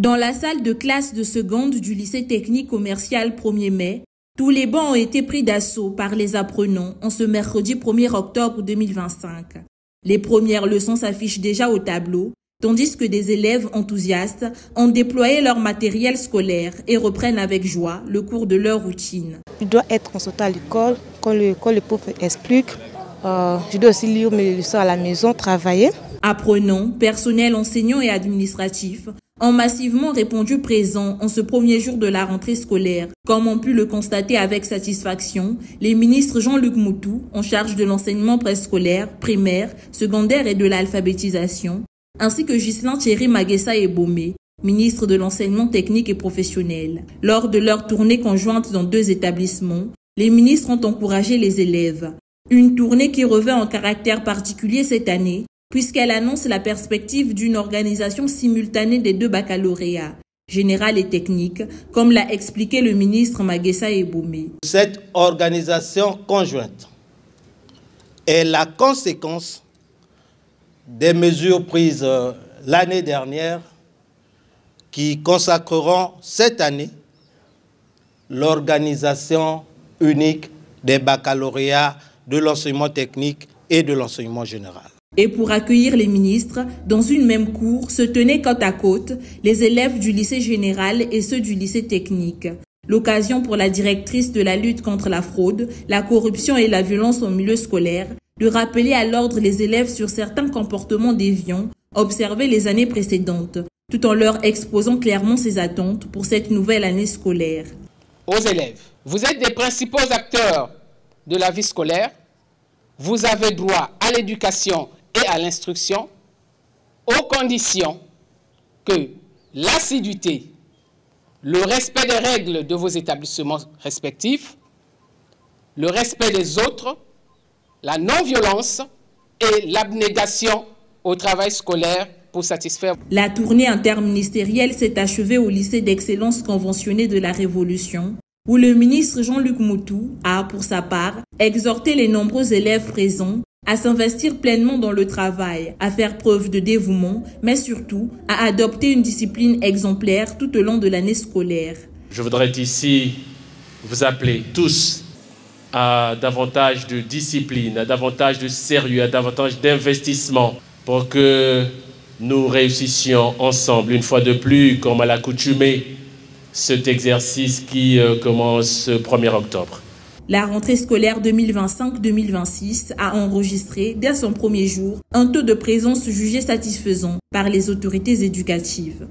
Dans la salle de classe de seconde du lycée technique commercial 1er mai, tous les bancs ont été pris d'assaut par les apprenants en ce mercredi 1er octobre 2025. Les premières leçons s'affichent déjà au tableau, tandis que des élèves enthousiastes ont déployé leur matériel scolaire et reprennent avec joie le cours de leur routine. Je dois être consulté à l'école quand le prof explique. Je dois aussi lire mes leçons à la maison, travailler. Apprenants, personnel enseignant et administratif ont massivement répondu présents en ce premier jour de la rentrée scolaire, comme ont pu le constater avec satisfaction les ministres Jean-Luc Moutou, en charge de l'enseignement préscolaire, primaire, secondaire et de l'alphabétisation, ainsi que Ghislain Thierry Maguessa Ebomé, ministre de l'enseignement technique et professionnel. Lors de leur tournée conjointe dans 2 établissements, les ministres ont encouragé les élèves. Une tournée qui revêt un caractère particulier cette année, puisqu'elle annonce la perspective d'une organisation simultanée des 2 baccalauréats, général et technique, comme l'a expliqué le ministre Maguessa Ebomé. Cette organisation conjointe est la conséquence des mesures prises l'année dernière qui consacreront cette année l'organisation unique des baccalauréats de l'enseignement technique et de l'enseignement général. Et pour accueillir les ministres, dans une même cour se tenaient côte à côte les élèves du lycée général et ceux du lycée technique. L'occasion pour la directrice de la lutte contre la fraude, la corruption et la violence au milieu scolaire de rappeler à l'ordre les élèves sur certains comportements déviants observés les années précédentes, tout en leur exposant clairement ses attentes pour cette nouvelle année scolaire. Aux élèves, vous êtes des principaux acteurs de la vie scolaire. Vous avez droit à l'éducation et à l'instruction, aux conditions que l'assiduité, le respect des règles de vos établissements respectifs, le respect des autres, la non-violence et l'abnégation au travail scolaire pour satisfaire. La tournée interministérielle s'est achevée au lycée d'excellence conventionné de la Révolution, où le ministre Jean-Luc Moutou a, pour sa part, exhorté les nombreux élèves présents à s'investir pleinement dans le travail, à faire preuve de dévouement, mais surtout à adopter une discipline exemplaire tout au long de l'année scolaire. Je voudrais ici vous appeler tous à davantage de discipline, à davantage de sérieux, à davantage d'investissement pour que nous réussissions ensemble, une fois de plus, comme à l'accoutumée, cet exercice qui commence ce 1er octobre. La rentrée scolaire 2025-2026 a enregistré, dès son premier jour, un taux de présence jugé satisfaisant par les autorités éducatives.